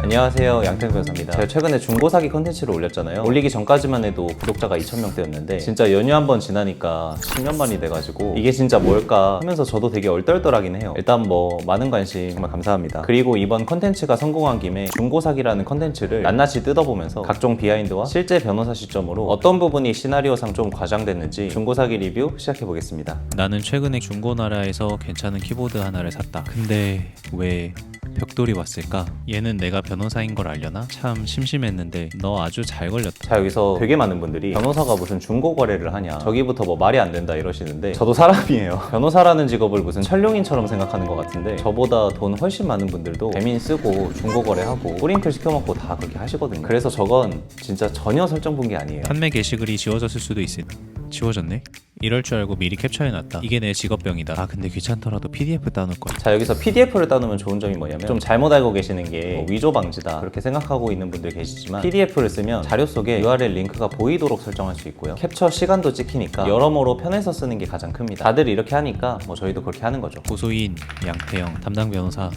안녕하세요, 양태형 변호사입니다. 제가 최근에 중고사기 컨텐츠를 올렸잖아요. 올리기 전까지만 해도 구독자가 2,000명대였는데 진짜 연휴 한번 지나니까 10년 만이 돼가지고 이게 진짜 뭘까 하면서 저도 되게 얼떨떨하긴 해요. 일단 뭐 많은 관심 정말 감사합니다. 그리고 이번 컨텐츠가 성공한 김에 중고사기라는 컨텐츠를 낱낱이 뜯어보면서 각종 비하인드와 실제 변호사 시점으로 어떤 부분이 시나리오상 좀 과장됐는지 중고사기 리뷰 시작해보겠습니다. 나는 최근에 중고나라에서 괜찮은 키보드 하나를 샀다. 근데 왜 벽돌이 왔을까? 얘는 내가 변호사인 걸 알려나? 참 심심했는데 너 아주 잘 걸렸다. 자, 여기서 되게 많은 분들이 변호사가 무슨 중고 거래를 하냐, 저기부터 뭐 말이 안 된다 이러시는데 저도 사람이에요. 변호사라는 직업을 무슨 천룡인처럼 생각하는 것 같은데 저보다 돈 훨씬 많은 분들도 배민 쓰고 중고 거래하고 뿌링클 시켜먹고 다 그렇게 하시거든요. 그래서 저건 진짜 전혀 설정 본 게 아니에요. 판매 게시글이 지워졌을 수도 있으니 지워졌네? 이럴 줄 알고 미리 캡처해놨다. 이게 내 직업병이다. 아 근데 귀찮더라도 PDF 따놓을 거야. 자, 여기서 PDF를 따놓으면 좋은 점이 뭐냐면 좀 잘못 알고 계시는 게 위조 방지다 그렇게 생각하고 있는 분들 계시지만 PDF를 쓰면 자료 속에 URL 링크가 보이도록 설정할 수 있고요. 캡처 시간도 찍히니까 여러모로 편해서 쓰는 게 가장 큽니다. 다들 이렇게 하니까 뭐 저희도 그렇게 하는 거죠. 고소인 양태영, 담당 변호사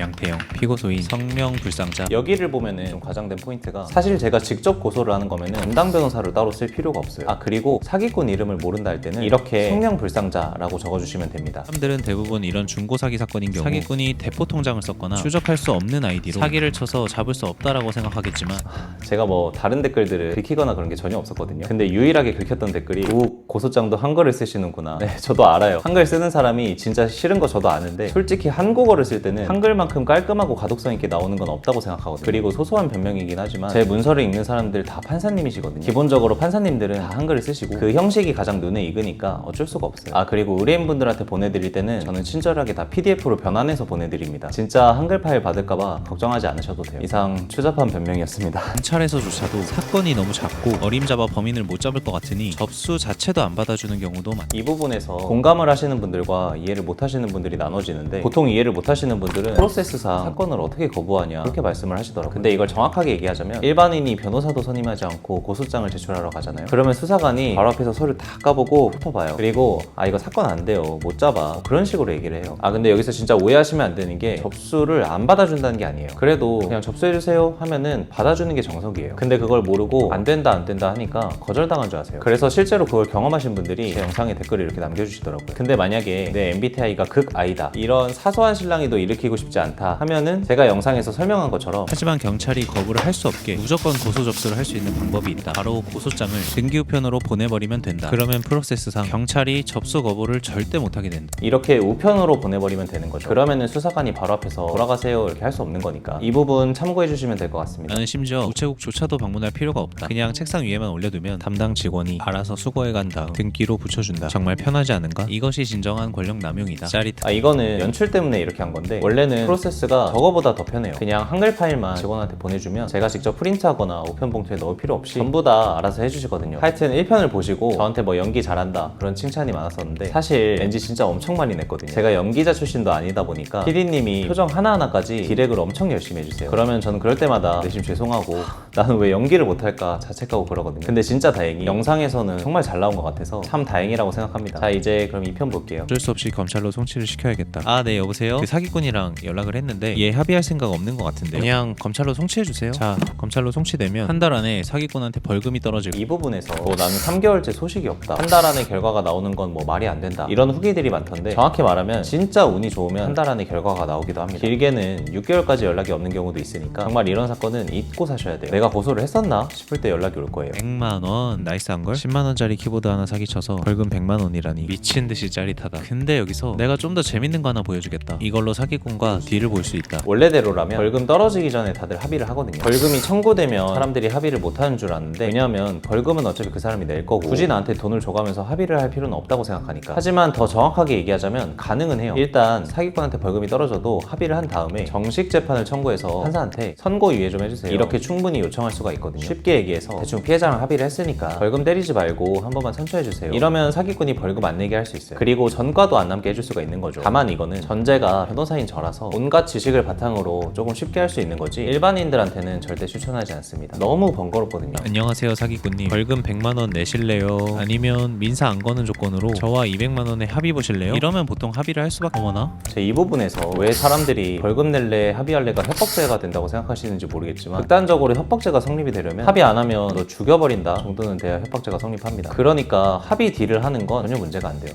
양태영, 피고소인 성명 불상자. 여기를 보면은 좀 과장된 포인트가 사실 제가 직접 고소를 하는 거면은 담당 변호사를 따로 쓸 필요가 없어요. 아, 그리고 사기꾼 이름을 모른다 할 때는 이렇게 성명 불상자라고 적어주시면 됩니다. 사람들은 대부분 이런 중고 사기 사건인 경우 사기꾼이 대포 통장을 썼거나 추적할 수 없는 아이디로 사기를 쳐서 잡을 수 없다라고 생각하겠지만 제가 뭐 다른 댓글들을 긁히거나 그런 게 전혀 없었거든요. 근데 유일하게 긁혔던 댓글이 고소장도 한글을 쓰시는구나. 네, 저도 알아요. 한글 쓰는 사람이 진짜 싫은 거 저도 아는데 솔직히 한국어를 쓸 때는 한글만큼 깔끔하고 가독성 있게 나오는 건 없다고 생각하거든요. 그리고 소소한 변명이긴 하지만 제 문서를 읽는 사람들 다 판사님이시거든요. 기본적으로 판사님들은 다 한글을 쓰시고 그 형식이 가장 눈에 익으니까 어쩔 수가 없어요. 아, 그리고 의뢰인분들한테 보내드릴 때는 저는 친절하게 다 PDF로 변환해서 보내드립니다. 진짜 한글 파일 받을까봐 걱정하지 않으셔도 돼요. 이상 추잡한 변명이었습니다. 경찰에서조차도 사건이 너무 작고 어림잡아 범인을 못 잡을 것 같으니 접수 자체도 안 받아주는 경우도 많다. 이 부분에서 공감을 하시는 분들과 이해를 못 하시는 분들이 나눠지는데 보통 이해를 못 하시는 분들은 프로세스상 사건을 어떻게 거부하냐 그렇게 말씀을 하시더라고요. 근데 이걸 정확하게 얘기하자면 일반인이 변호사도 선임하지 않고 고소장을 제출하러 가잖아요. 그러면 수사관이 바로 앞에서 서류 다 까보고 훑어봐요. 그리고 아, 이거 사건 안 돼요, 못 잡아, 뭐 그런 식으로 얘기를 해요. 아, 근데 여기서 진짜 오해하시면 안 되는 게 접수를 안 받아준다는 게 아니에요. 그래도 그냥 접수해주세요 하면은 받아주는 게 정석이에요. 근데 그걸 모르고 안 된다 하니까 거절당한 줄 아세요. 그래서 실제로 그걸 경험하신 분들이 제 영상에 댓글을 이렇게 남겨주시더라고요. 근데 만약에 내 MBTI가 극I다, 이런 사소한 실랑이도 일으키고 싶지 않다 하면은 제가 영상에서 설명한 것처럼 하지만 경찰이 거부를 할 수 없게 무조건 고소 접수를 할 수 있는 방법이 있다. 바로 고소장을 등기 우편으로 보내버리면 된다. 그러면 프로세스상 경찰이 접수 거부를 절대 못하게 된다. 이렇게 우편으로 보내버리면 되는 거죠. 그러면은 수사관이 바로 앞에서 돌아가세요 이렇게 할 수 없는 거니까 이 부분 참고해 주시면 될 것 같습니다. 나는 심지어 우체국조차도 방문할 필요가 없다. 그냥 책상 위에만 올려두면 담당 직원이 알아서 수거해간 다음 등기로 붙여준다. 정말 편하지 않은가? 이것이 진정한 권력 남용이다. 짜릿하. 아, 이거는 연출 때문에 이렇게 한 건데 원래는 프로세스가 저거보다 더 편해요. 그냥 한글 파일만 직원한테 보내주면 제가 직접 프린트하거나 우편 봉투에 넣을 필요 없이 전부 다 알아서 해주시거든요. 하여튼 1편을 보시고 저한테 뭐 연기 잘한다 그런 칭찬이 많았었는데 사실 NG 진짜 엄청 많이 냈거든요. 제가 연기자 출신도 아니다 보니까 PD님이 표정 하나하나까지 디렉을 엄청 열심히 해주세요. 그러면 저는 그럴 때마다 내심 죄송하고 나는 왜 연기를 못할까 자책하고 그러거든요. 근데 진짜 다행히 영상에서는 정말 잘 나온 것 같아서 참 다행이라고 생각합니다. 자, 이제 그럼 2편 볼게요. 어쩔 수 없이 검찰로 송치를 시켜야겠다. 아, 네, 여보세요? 그 사기꾼이랑 연락을 했는데 얘 합의할 생각 없는 것 같은데 그냥 검찰로 송치해주세요. 자, 검찰로 송치되면 한 달 안에 사기꾼한테 벌금이 떨어지고 이 부분에서 뭐 나는 3개월째 소식이 없다, 한 달 안에 결과가 나오는 건 뭐 말이 안 된다 이런 후기들이 많던데 정확히 말하면 진짜 운이 좋으면 한 달 안에 결과가 나오기도 합니다. 길게는 6개월까지 연락이 없는 경우도 있으니까 정말 이런 사건은 잊고 사셔야 돼요. 내가 고소를 했었나 싶을 때 연락이 올 거예요. 100만원 나이스한걸? 10만원짜리 키보드 하나 사기쳐서 벌금 100만원이라니 미친듯이 짜릿하다. 근데 여기서 내가 좀 더 재밌는 거 하나 보여주겠다. 이걸로 사기꾼과 딜을 볼 수 있다. 원래대로라면 벌금 떨어지기 전에 다들 합의를 하거든요. 벌금이 청구되면 사람들이 합의를 못하는 줄 아는데 왜냐하면 벌금은 어차피 그 사람이 낼 거고 굳이 나한테 돈을 줘가면서 합의를 할 필요는 없다고 생각하니까. 하지만 더 정확하게 얘기하자면 가능은 해요. 일단 사기꾼한테 벌금이 떨어져도 합의를 한 다음에 정식 재판을 청구해서 판사한테 선고 유예 좀 해주세요 이렇게 충분히 요청할 수가 있거든요. 쉽게 얘기해서 대충 피해자랑 합의를 했으니까 벌금 때리지 말고 한 번만 선처해주세요 이러면 사기꾼이 벌금 안 내게 할 수 있어요. 그리고 전과도 안 남게 해줄 수가 있는 거죠. 다만 이거는 전제가 변호사인 저라서 온갖 지식을 바탕으로 조금 쉽게 할 수 있는 거지 일반인들한테는 절대 추천하지 않습니다. 너무 번거롭거든요. 안녕하세요 사기꾼님, 벌금 100만원 내실래요? 아니면 민사 안 거는 조건으로 저와 200만원에 합의 보실래요? 이러면 보통 합의를 할 수밖에. 어머나? 제 이 부분에서 왜 사람들이 벌금 낼래 합의할래가 협박죄가 된다고 생각하시는지 모르겠지만 극단적으로 협박죄가 성립이 되려면 합의 안 하면 너 죽여버린다 정도는 돼야 협박죄가 성립합니다. 그러니까 합의 딜을 하는 건 전혀 문제가 안 돼요.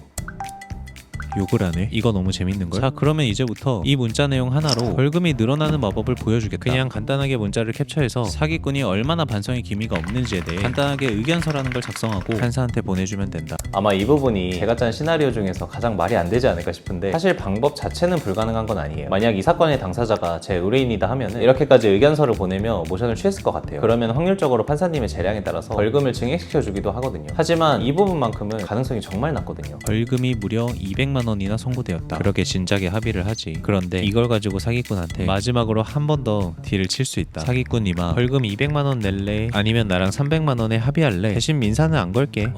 욕을 하네. 이거 너무 재밌는걸? 자, 그러면 이제부터 이 문자 내용 하나로 벌금이 늘어나는 마법을 보여주겠다. 그냥 간단하게 문자를 캡처해서 사기꾼이 얼마나 반성의 기미가 없는지에 대해 간단하게 의견서라는 걸 작성하고 판사한테 보내주면 된다. 아마 이 부분이 제가 짠 시나리오 중에서 가장 말이 안 되지 않을까 싶은데 사실 방법 자체는 불가능한 건 아니에요. 만약 이 사건의 당사자가 제 의뢰인이다 하면은 이렇게까지 의견서를 보내며 모션을 취했을 것 같아요. 그러면 확률적으로 판사님의 재량에 따라서 벌금을 증액시켜주기도 하거든요. 하지만 이 부분만큼은 가능성이 정말 낮거든요. 벌금이 무려 200만 원이나 선고되었다. 그렇게 진작에 합의를 하지. 그런데 이걸 가지고 사기꾼한테 마지막으로 한 번 더 딜을 칠 수 있다. 사기꾼 이마, 벌금 200만 원 낼래? 아니면 나랑 300만 원에 합의할래? 대신 민사는 안 걸게.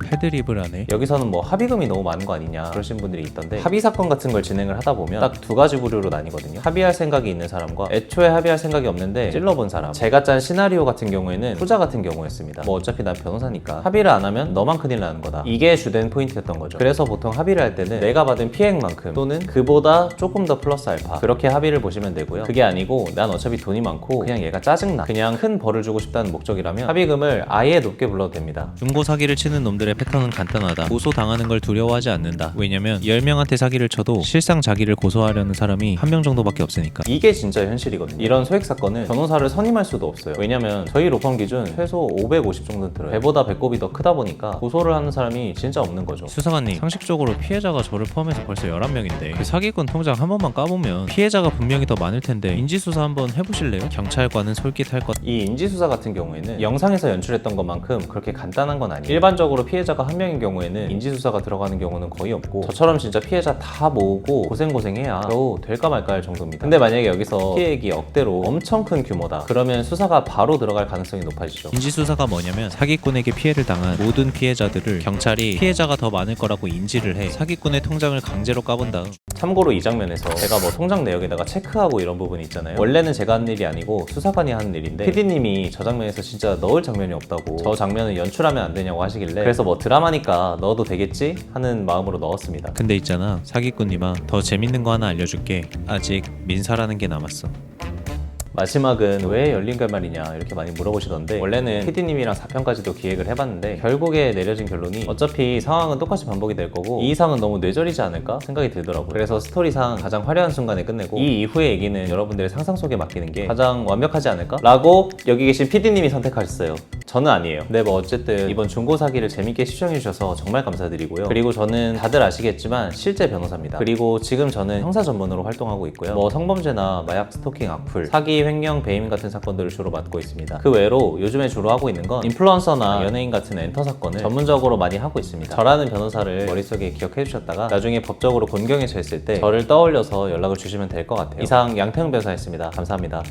패드립을 하네. 여기서는 뭐 합의금이 너무 많은 거 아니냐 그러신 분들이 있던데 합의 사건 같은 걸 진행을 하다 보면 딱 두 가지 부류로 나뉘거든요. 합의할 생각이 있는 사람과 애초에 합의할 생각이 없는데 찔러본 사람. 제가 짠 시나리오 같은 경우에는 후자 같은 경우였습니다. 뭐 어차피 난 변호사니까 합의를 안 하면 너만 큰일 나는 거다. 이게 주된 포인트였던 거죠. 그래서 보통 합의를 할 때는 내가 받은 피해액만큼 또는 그보다 조금 더 플러스 알파 그렇게 합의를 보시면 되고요. 그게 아니고 난 어차피 돈이 많고 그냥 얘가 짜증나 그냥 큰 벌을 주고 싶다는 목적이라면 합의금을 아예 높게 불러도 됩니다. 중고 사기를 치는 놈들의 패턴은 간단하다. 고소당하는 걸 두려워하지 않는다. 왜냐면 10명한테 사기를 쳐도 실상 자기를 고소하려는 사람이 한 명 정도밖에 없으니까. 이게 진짜 현실이거든요. 이런 소액 사건은 변호사를 선임할 수도 없어요. 왜냐면 저희 로펌 기준 최소 550 정도는 들어요. 배보다 배꼽이 더 크다 보니까 고소를 하는 사람이 진짜 없는 거죠. 수사관님, 상식적으로 피해자가 저를 포함해서 벌써 11명인데 그 사기꾼 통장 한 번만 까보면 피해자가 분명히 더 많을 텐데 인지수사 한번 해보실래요? 경찰과는 솔깃할 것. 이 인지수사 같은 경우에는 영상에서 연출했던 것만큼 그렇게 간단한 건 아니에요. 일반적으로 피해자가 한 명인 경우에는 인지수사가 들어가는 경우는 거의 없고 저처럼 진짜 피해자 다 모으고 고생해야 겨우 될까 말까 할 정도입니다. 근데 만약에 여기서 피해액이 억대로 엄청 큰 규모다 그러면 수사가 바로 들어갈 가능성이 높아지죠. 인지수사가 뭐냐면 사기꾼에게 피해를 당한 모든 피해자들을 경찰이 피해자가 더 많을 거라고 인지를 해 사기꾼의 통장을 강제로 까본 다음. 참고로 이 장면에서 제가 뭐 통장 내역에다가 체크하고 이런 부분이 있잖아요. 원래는 제가 하는 일이 아니고 수사관이 하는 일인데 PD님이 저 장면에서 진짜 넣을 장면이 없다고 저 장면을 연출하면 안 되냐고 하시길래 그래서 뭐 드라마니까 넣어도 되겠지 하는 마음으로 넣었습니다. 근데 있잖아 사기꾼님아, 더 재밌는 거 하나 알려줄게. 아직 민사라는 게 남았어. 마지막은 왜 열린 결말이냐 이렇게 많이 물어보시던데 원래는 PD님이랑 4편까지도 기획을 해봤는데 결국에 내려진 결론이 어차피 상황은 똑같이 반복이 될 거고 이 이상은 너무 뇌절이지 않을까 생각이 들더라고요. 그래서 스토리상 가장 화려한 순간에 끝내고 이 이후의 얘기는 여러분들의 상상 속에 맡기는 게 가장 완벽하지 않을까? 라고 여기 계신 PD님이 선택하셨어요. 저는 아니에요. 근데 뭐 어쨌든 이번 중고 사기를 재밌게 시청해주셔서 정말 감사드리고요. 그리고 저는 다들 아시겠지만 실제 변호사입니다. 그리고 지금 저는 형사 전문으로 활동하고 있고요. 뭐 성범죄나 마약 스토킹 악플, 사기, 횡령, 배임 같은 사건들을 주로 맡고 있습니다. 그 외로 요즘에 주로 하고 있는 건 인플루언서나 연예인 같은 엔터 사건을 전문적으로 많이 하고 있습니다. 저라는 변호사를 머릿속에 기억해 주셨다가 나중에 법적으로 곤경에 처했을 때 저를 떠올려서 연락을 주시면 될 것 같아요. 이상 양태형 변호사였습니다. 감사합니다.